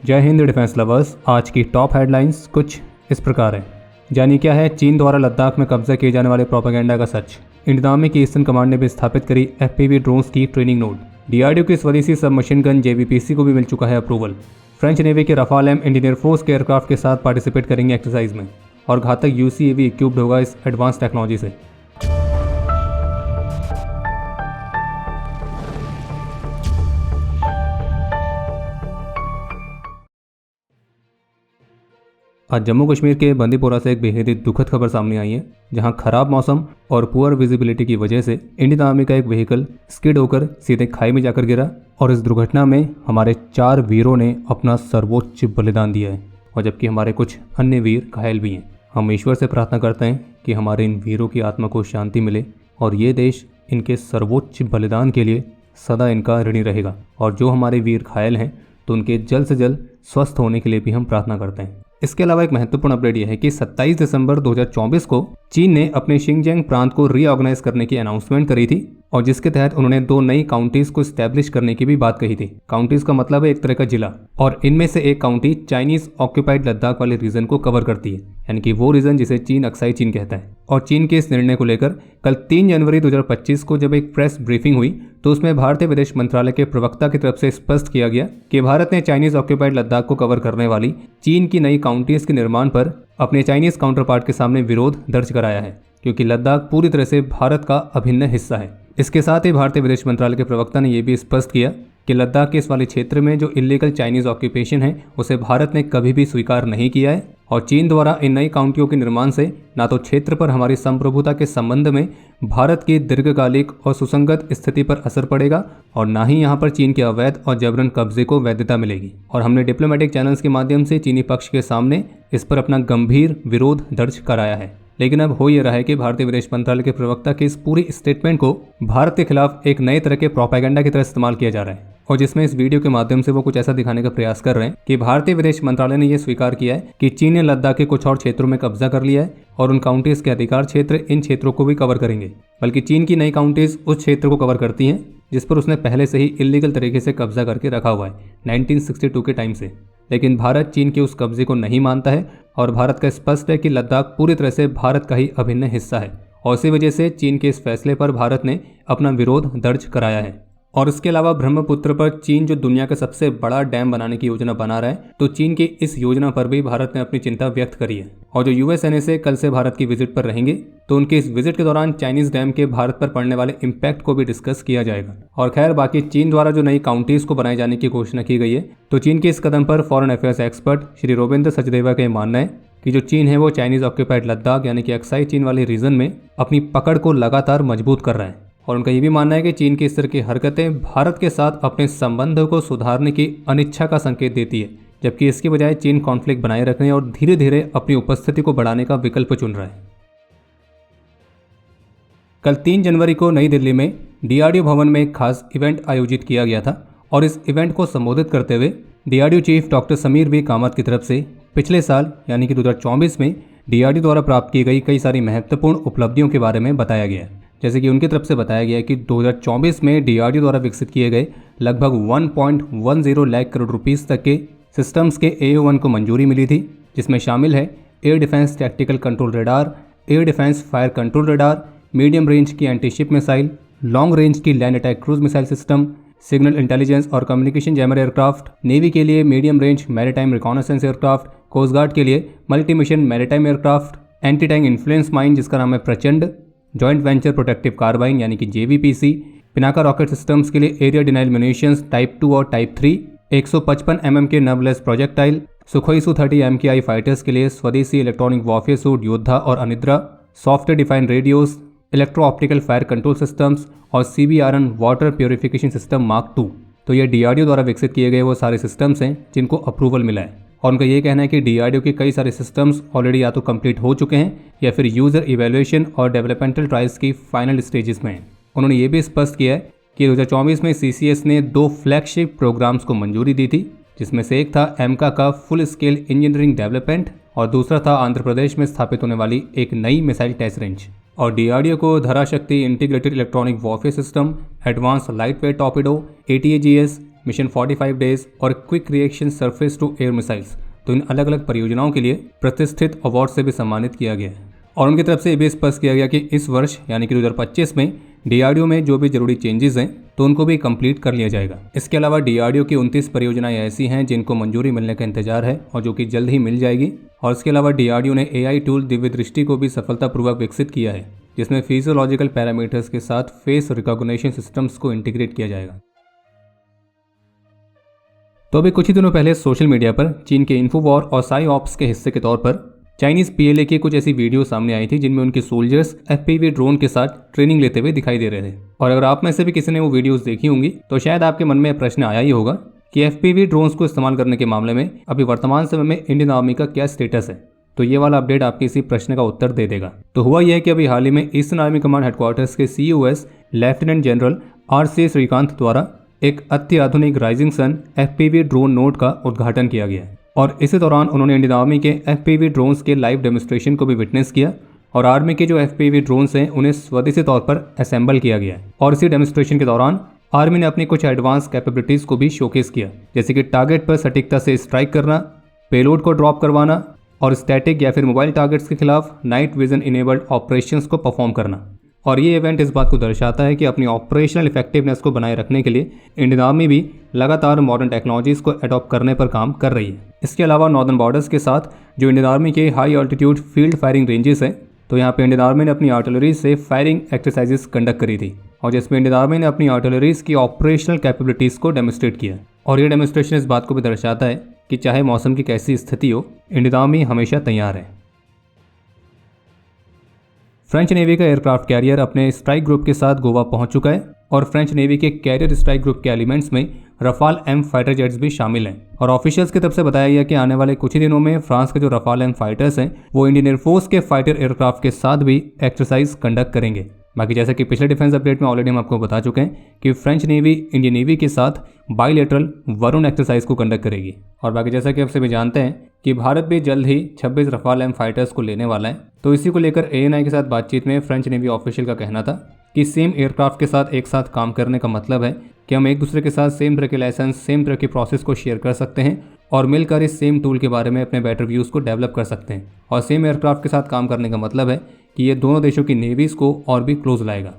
जय Hind defence lovers. आज की टॉप हेडलाइंस कुछ इस प्रकार है। जानिए क्या है चीन द्वारा लद्दाख में कब्जा किए जाने वाले प्रोपेगेंडा का सच। इंडियन आर्मी की ईस्टर्न कमांड ने भी स्थापित करी FPV ड्रोन्स की ट्रेनिंग नोड। DRDO की स्वदेशी सबमशीन गन JVPC को भी मिल चुका है अप्रूवल। फ्रेंच नेवी के रफाल एम इंडियन एयरफोर्स के एयरक्राफ्ट के साथ पार्टिसिपेट करेंगे एक्सरसाइज में और घातक UCAV इक्विप्ड होगा इस एडवांस टेक्नोलॉजी से। आज जम्मू कश्मीर के बंदीपोरा से एक बेहद ही दुखद खबर सामने आई है, जहां खराब मौसम और पुअर विजिबिलिटी की वजह से इंडियन आर्मी का एक व्हीकल स्किड होकर सीधे खाई में जाकर गिरा और इस दुर्घटना में हमारे 4 वीरों ने अपना सर्वोच्च बलिदान दिया है और जबकि हमारे कुछ अन्य वीर घायल भी हैं। हम ईश्वर से प्रार्थना करते हैं कि हमारे इन वीरों की आत्मा को शांति मिले और ये देश इनके सर्वोच्च बलिदान के लिए सदा इनका ऋणी रहेगा। और जो हमारे वीर घायल हैं तो उनके जल्द से जल्द स्वस्थ होने के लिए भी हम प्रार्थना करते हैं। इसके अलावा एक महत्वपूर्ण अपडेट यह है कि 27 दिसंबर 2024 को चीन ने अपने शिनजियांग प्रांत को रीऑर्गेनाइज करने की अनाउंसमेंट करी थी और जिसके तहत उन्होंने 2 नई काउंटीज को स्टैब्लिश करने की भी बात कही थी। काउंटीज का मतलब है एक तरह का जिला और इनमें से एक काउंटी चाइनीज ऑक्यूपाइड लद्दाख वाले रीजन को कवर करती है, यानी कि वो रीजन जिसे चीन अक्साई चीन कहता है। और चीन के इस निर्णय को लेकर कल 3 जनवरी 2025 को जब एक प्रेस ब्रीफिंग हुई तो उसमें भारतीय विदेश मंत्रालय के प्रवक्ता की तरफ से स्पष्ट किया गया कि भारत ने चाइनीज ऑक्यूपाइड लद्दाख को कवर करने वाली चीन की नई काउंटीज के निर्माण पर अपने चाइनीज काउंटर पार्ट के सामने विरोध दर्ज कराया है, क्योंकि लद्दाख पूरी तरह से भारत का अभिन्न हिस्सा है। इसके साथ ही भारतीय विदेश मंत्रालय के प्रवक्ता ने यह भी स्पष्ट किया कि लद्दाख के इस वाले क्षेत्र में जो इलीगल चाइनीज ऑक्यूपेशन है उसे भारत ने कभी भी स्वीकार नहीं किया है और चीन द्वारा इन नई काउंटियों के निर्माण से ना तो क्षेत्र पर हमारी संप्रभुता के संबंध में भारत की दीर्घकालिक और सुसंगत स्थिति पर असर पड़ेगा और ना ही यहाँ पर चीन के अवैध और जबरन कब्जे को वैधता मिलेगी। और हमने डिप्लोमेटिक चैनल्स के माध्यम से चीनी पक्ष के सामने इस पर अपना गंभीर विरोध दर्ज कराया है। लेकिन अब हो यह रहा है कि भारतीय विदेश मंत्रालय के प्रवक्ता के इस पूरी स्टेटमेंट को भारत के खिलाफ एक नए तरह के प्रोपेगेंडा की तरह इस्तेमाल किया जा रहा है और जिसमें इस वीडियो के माध्यम से वो कुछ ऐसा दिखाने का प्रयास कर रहे हैं कि भारतीय विदेश मंत्रालय ने यह स्वीकार किया है कि चीन ने लद्दाख के कुछ और क्षेत्रों में कब्जा कर लिया है और उन काउंटीज के अधिकार क्षेत्र इन क्षेत्रों को भी कवर करेंगे। बल्कि चीन की नई काउंटीज उस क्षेत्र को कवर करती हैं जिस पर उसने पहले से ही इलीगल तरीके से कब्जा करके रखा हुआ है 1962 के टाइम से। लेकिन भारत चीन के उस कब्जे को नहीं मानता है और भारत का स्पष्ट है कि लद्दाख पूरी तरह से भारत का ही अभिन्न हिस्सा है और इसी वजह से चीन के इस फैसले पर भारत ने अपना विरोध दर्ज कराया है। और इसके अलावा ब्रह्मपुत्र पर चीन जो दुनिया का सबसे बड़ा डैम बनाने की योजना बना रहा है तो चीन की इस योजना पर भी भारत ने अपनी चिंता व्यक्त करी है। और जो USNA कल से भारत की विजिट पर रहेंगे तो उनके इस विजिट के दौरान चाइनीज डैम के भारत पर पड़ने वाले इम्पैक्ट को भी डिस्कस किया जाएगा। और खैर बाकी चीन द्वारा जो नई काउंटीज को बनाए जाने की घोषणा की गई है तो चीन के इस कदम पर foreign affairs expert Shri Ravindra Sachdeva का मानना है कि जो चीन है वो चाइनीज ऑक्यूपाइड लद्दाख यानी कि अक्साई चीन वाले रीजन में अपनी पकड़ को लगातार मजबूत कर रहा है। और उनका ये भी मानना है कि चीन की इस तरह की हरकतें भारत के साथ अपने संबंध को सुधारने की अनिच्छा का संकेत देती है, जबकि इसकी बजाय चीन कॉन्फ्लिक्ट बनाए रखने और धीरे धीरे अपनी उपस्थिति को बढ़ाने का विकल्प चुन रहा है। कल 3 जनवरी को नई दिल्ली में DRDO भवन में एक खास इवेंट आयोजित किया गया था और इस इवेंट को संबोधित करते हुए DRDO chief doctor Sameer V Kamat की तरफ से पिछले साल यानी कि 2024 में DRDO द्वारा प्राप्त की गई कई सारी महत्वपूर्ण उपलब्धियों के बारे में बताया गया। जैसे कि उनकी तरफ से बताया गया कि 2024 में DRDO द्वारा विकसित किए गए लगभग 1.10 लाख करोड़ रुपीस तक के सिस्टम्स के AO1 को मंजूरी मिली थी, जिसमें शामिल है air defence tactical control radar, air defence fire control radar, medium range की anti ship missile, long range की land attack cruise missile system, signal intelligence और कम्युनिकेशन जैमर एयरक्राफ्ट, नेवी के लिए medium range maritime reconnaissance aircraft, coast guard के लिए multi mission maritime aircraft, anti tank influence mine जिसका नाम है प्रचंड, जॉइंट वेंचर प्रोटेक्टिव कार्बाइन यानी कि JVPC, पिनाका रॉकेट सिस्टम्स के लिए एरिया डिनाइल म्यूनिशंस टाइप 2 और टाइप 3, 155 mm के नर्वलेस projectile, Sukhoi Su-30 MKI fighters के लिए स्वदेशी इलेक्ट्रॉनिक वॉरफेयर सूट योद्धा और Anidra, software defined radios, electro optical fire control systems और CBRN water purification system mark 2। तो ये DRDO द्वारा विकसित किए गए वो सारे सिस्टम्स हैं जिनको अप्रूवल मिला है और उनका ये कहना है कि DRDO के कई सारे सिस्टम्स ऑलरेडी या तो कंप्लीट हो चुके हैं या फिर यूज़र इवैल्यूएशन और डेवलपमेंटल ट्रायल्स की फाइनल स्टेजेस में हैं। उन्होंने ये भी स्पष्ट किया है कि 2024 में CCS ने 2 फ्लैगशिप प्रोग्राम्स को मंजूरी दी थी, जिसमें से एक था एमका का फुल स्केल इंजीनियरिंग डेवलपमेंट और दूसरा था आंध्र प्रदेश में स्थापित होने वाली एक नई मिसाइल टेस्ट रेंज। और DRDO को Dharashakti integrated electronic warfare system, advance light weight torpedo, ATAGS, mission 45 days और quick reaction surface to air missiles, तो इन अलग अलग परियोजनाओं के लिए प्रतिष्ठित अवार्ड से भी सम्मानित किया गया है। और उनकी तरफ से ये भी स्पष्ट किया गया कि इस वर्ष यानी कि 2025 में DRDO में जो भी जरूरी चेंजेस हैं तो उनको भी कंप्लीट कर लिया जाएगा। इसके अलावा DRDO की 29 परियोजनाएं ऐसी हैं जिनको मंजूरी मिलने का इंतजार है और जो कि जल्द ही मिल जाएगी। और इसके अलावा DRDO ने AI टूल दिव्य दृष्टि को भी सफलतापूर्वक विकसित किया है, जिसमें फिजियोलॉजिकल पैरामीटर्स के साथ फेस रिकॉग्निशन सिस्टम्स को इंटीग्रेट किया जाएगा। तो अभी कुछ ही दिनों पहले सोशल मीडिया पर चीन के इन्फोवॉर और साई ऑप्स के हिस्से के तौर पर चाइनीज PLA की कुछ ऐसी वीडियो सामने आई थी जिनमें उनके सोल्जर्स FPV ड्रोन के साथ ट्रेनिंग लेते हुए दिखाई दे रहे थे। और अगर आप में से भी किसी ने वो वीडियोस देखी होंगी तो शायद आपके मन में प्रश्न आया ही होगा कि FPV ड्रोन्स को इस्तेमाल करने के मामले में अभी वर्तमान समय में इंडियन आर्मी का क्या स्टेटस है। तो ये वाला अपडेट आपके इसी प्रश्न का उत्तर दे देगा। तो हुआ यह है कि अभी हाल ही में ईस्टर्न आर्मी कमांड हेडक्वार्टर्स के COS lieutenant general RC Srikanth द्वारा एक अत्याधुनिक Rising Sun FPV drone node का उद्घाटन किया गया और इसी दौरान उन्होंने इंडियन आर्मी के FPV ड्रोन्स के लाइव डेमोन्स्ट्रेशन को भी विटनेस किया और आर्मी के जो FPV ड्रोन्स हैं उन्हें स्वदेशी तौर पर असेंबल किया गया और इसी डेमोन्स्ट्रेशन के दौरान आर्मी ने अपनी कुछ एडवांस कैपेबिलिटीज को भी शोकेस किया, जैसे कि टारगेट पर सटीकता से स्ट्राइक करना, पेलोड को ड्रॉप करवाना और स्टैटिक या फिर मोबाइल टारगेट्स के खिलाफ नाइट विजन इनेबल्ड ऑपरेशंस को परफॉर्म करना। और ये इवेंट इस बात को दर्शाता है कि अपनी ऑपरेशनल इफेक्टिवनेस को बनाए रखने के लिए इंडियन आर्मी भी लगातार मॉडर्न टेक्नोलॉजीज को अडॉप्ट करने पर काम कर रही है। इसके अलावा नॉर्दर्न बॉर्डर्स के साथ जो इंडियन आर्मी के high altitude field firing ranges हैं, तो यहाँ पे इंडियन आर्मी ने अपनी आर्टिलरी से फायरिंग एक्सरसाइजेस कंडक्ट करी थी और जिसमें इंडियन आर्मी ने अपनी आर्टिलरीज की ऑपरेशनल कैपेबिलिटीज को डेमोन्स्ट्रेट किया। और ये डेमोन्स्ट्रेशन इस बात को भी दर्शाता है कि चाहे मौसम की कैसी स्थिति हो, इंडियन आर्मी हमेशा तैयार है। फ्रेंच नेवी का एयरक्राफ्ट कैरियर अपने स्ट्राइक ग्रुप के साथ गोवा पहुंच चुका है और फ्रेंच नेवी के कैरियर स्ट्राइक ग्रुप के एलिमेंट्स में रफाल M फाइटर जेट्स भी शामिल हैं। और ऑफिशियल्स की तरफ से बताया गया कि आने वाले कुछ ही दिनों में फ्रांस के जो रफाल M फाइटर्स हैं वो इंडियन एयरफोर्स के फाइटर एयरक्राफ्ट के साथ भी एक्सरसाइज कंडक्ट करेंगे। बाकी जैसा कि पिछले डिफेंस अपडेट में ऑलरेडी हम आपको बता चुके हैं कि फ्रेंच नेवी इंडियन नेवी के साथ बाइलेटरल वरुण एक्सरसाइज को कंडक्ट करेगी। और बाकी जैसा कि आप सभी जानते हैं कि भारत भी जल्द ही 26 रफाल M फाइटर्स को लेने वाला है। तो इसी को लेकर ANI के साथ बातचीत में फ्रेंच नेवी ऑफिशियल का कहना था कि सेम एयरक्राफ्ट के साथ एक साथ काम करने का मतलब है कि हम एक दूसरे के साथ सेम तरह के लाइसेंस, सेम तरह के प्रोसेस को शेयर कर सकते हैं और मिलकर इस सेम टूल के बारे में अपने बेटर व्यूज़ को डेवलप कर सकते हैं। और सेम एयरक्राफ्ट के साथ काम करने का मतलब है कि ये दोनों देशों की नेवीज को और भी क्लोज लाएगा।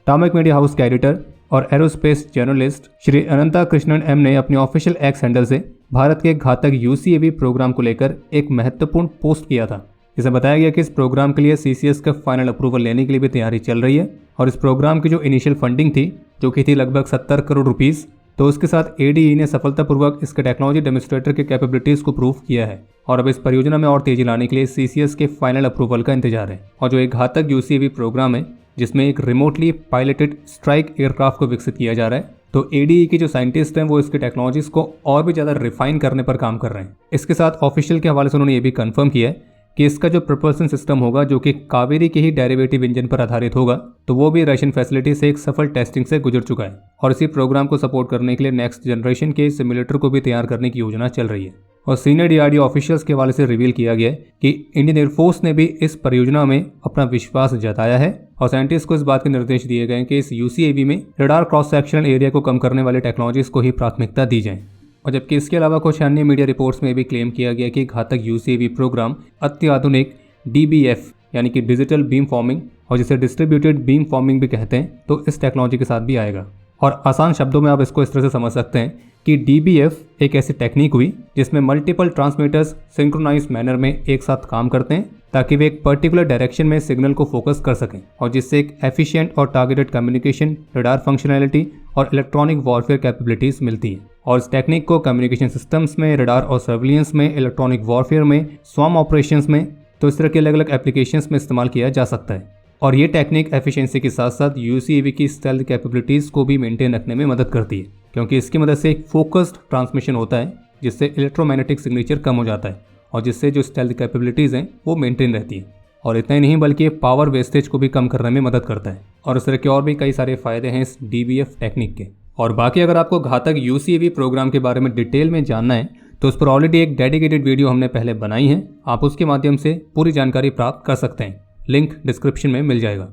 टामिक मीडिया हाउस के एडिटर और एरोस्पेस जर्नलिस्ट श्री अनंता कृष्णन M ने अपने ऑफिशियल एक्स हैंडल से भारत के घातक UCAV प्रोग्राम को लेकर एक महत्वपूर्ण पोस्ट किया था। जिसमें बताया गया कि इस प्रोग्राम के लिए CCS का फाइनल अप्रूवल लेने के लिए भी तैयारी चल रही है और इस प्रोग्राम की जो इनिशियल फंडिंग थी जो कि थी लगभग 70 करोड़ रुपीस, तो उसके साथ ADE ने सफलतापूर्वक इसके टेक्नोलॉजी डेमोन्स्ट्रेटर के कैपेबिलिटीज को प्रूव किया है और अब इस परियोजना में और तेजी लाने के लिए CCS के फाइनल अप्रूवल का इंतजार है। और जो एक घातक UCAV प्रोग्राम है जिसमें एक रिमोटली पायलटेड स्ट्राइक एयरक्राफ्ट को विकसित किया जा रहा है, तो ADE के जो साइंटिस्ट हैं वो इसके टेक्नोलॉजीज को और भी ज़्यादा रिफाइन करने पर काम कर रहे हैं। इसके साथ ऑफिशियल के हवाले से उन्होंने ये भी कंफर्म किया है कि इसका जो प्रपल्सन सिस्टम होगा जो कि कावेरी के ही डेरिवेटिव इंजन पर आधारित होगा, तो वो भी रशियन फैसिलिटी से एक सफल टेस्टिंग से गुजर चुका है और इसी प्रोग्राम को सपोर्ट करने के लिए नेक्स्ट जनरेशन के सिमुलेटर को भी तैयार करने की योजना चल रही है। और सीनियर DRDO ऑफिशियल्स के हवाले से रिवील किया गया है कि इंडियन एयरफोर्स ने भी इस परियोजना में अपना विश्वास जताया है और साइंटिस्ट को इस बात के निर्देश दिए गए कि इस UCAV में रडार क्रॉस सेक्शनल एरिया को कम करने वाले टेक्नोलॉजीज को ही प्राथमिकता दी जाए। और जबकि इसके अलावा कुछ अन्य मीडिया रिपोर्ट्स में भी क्लेम किया गया कि घातक UCAV प्रोग्राम अत्याधुनिक DBF यानी कि डिजिटल बीम फॉर्मिंग और जिसे डिस्ट्रीब्यूटेड बीम फॉर्मिंग भी कहते हैं, तो इस टेक्नोलॉजी के साथ भी आएगा। और आसान शब्दों में आप इसको इस तरह से समझ सकते हैं कि DBF एक ऐसी टेक्निक हुई जिसमें मल्टीपल ट्रांसमीटर्स सिंक्रोनाइज मैनर में एक साथ काम करते हैं ताकि वे एक पर्टिकुलर डायरेक्शन में सिग्नल को फोकस कर सकें और जिससे एक एफिशिएंट और टारगेटेड कम्युनिकेशन, रडार फंक्शनैलिटी और इलेक्ट्रॉनिक वॉरफेयर कैपेबिलिटीज मिलती हैं। और इस टेक्निक को कम्युनिकेशन सिस्टम्स में, रडार और सर्विलियंस में, इलेक्ट्रॉनिक वॉरफेयर में, स्वॉर्म ऑपरेशंस में, तो इस तरह के अलग अलग एप्लीकेशंस में इस्तेमाल किया जा सकता है। और ये टेक्निक एफिशिएंसी के साथ साथ UCAV की स्टेल्थ कैपेबिलिटीज को भी मेंटेन रखने में मदद करती है, क्योंकि इसकी मदद से एक फोकस्ड ट्रांसमिशन होता है जिससे इलेक्ट्रोमैग्नेटिक सिग्नेचर कम हो जाता है और जिससे जो स्टेल्थ कैपेबिलिटीज हैं वो मेंटेन रहती है। और इतना ही नहीं बल्कि पावर वेस्टेज को भी कम करने में मदद करता है और इस तरह के और भी कई सारे फायदे हैं इस DBF टेक्निक के। और बाकी अगर आपको घातक UCAV प्रोग्राम के बारे में डिटेल में जानना है तो उस पर ऑलरेडी एक डेडिकेटेड वीडियो हमने पहले बनाई है, आप उसके माध्यम से पूरी जानकारी प्राप्त कर सकते हैं, लिंक डिस्क्रिप्शन में मिल जाएगा।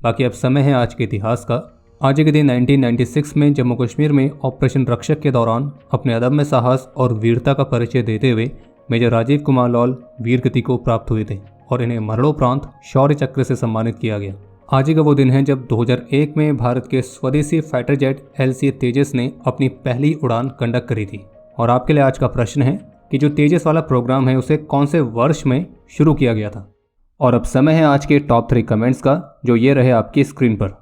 बाकी अब समय है आज के इतिहास का आज के दिन 1996 में जम्मू कश्मीर में ऑपरेशन रक्षक के दौरान अपने अदम्य साहस और वीरता का परिचय देते हुए मेजर राजीव कुमार लाल वीर गति को प्राप्त हुए थे और इन्हें मरणोपरांत शौर्य चक्र से सम्मानित किया गया। आज ही का वो दिन है जब 2001 में भारत के स्वदेशी फाइटर जेट LCA तेजस ने अपनी पहली उड़ान कंडक्ट करी थी। और आपके लिए आज का प्रश्न है कि जो तेजस वाला प्रोग्राम है उसे कौन से वर्ष में शुरू किया गया था। और अब समय है आज के टॉप 3 कमेंट्स का, जो ये रहे आपकी स्क्रीन पर।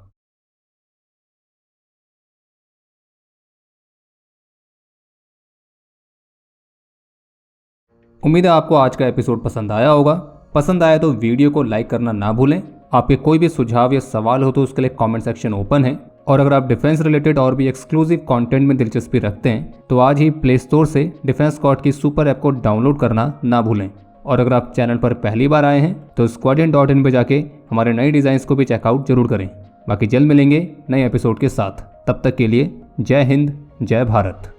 उम्मीद है आपको आज का एपिसोड पसंद आया होगा। पसंद आया तो वीडियो को लाइक करना ना भूलें। आपके कोई भी सुझाव या सवाल हो तो उसके लिए कमेंट सेक्शन ओपन है। और अगर आप डिफेंस रिलेटेड और भी एक्सक्लूसिव कंटेंट में दिलचस्पी रखते हैं तो आज ही प्ले स्टोर से डिफेंस स्क्वाड की सुपर ऐप को डाउनलोड करना ना भूलें। और अगर आप चैनल पर पहली बार आए हैं तो squadron.in पे जाके हमारे नए डिज़ाइंस को भी चेकआउट जरूर करें। बाकी जल्द मिलेंगे नए एपिसोड के साथ। तब तक के लिए जय हिंद, जय भारत।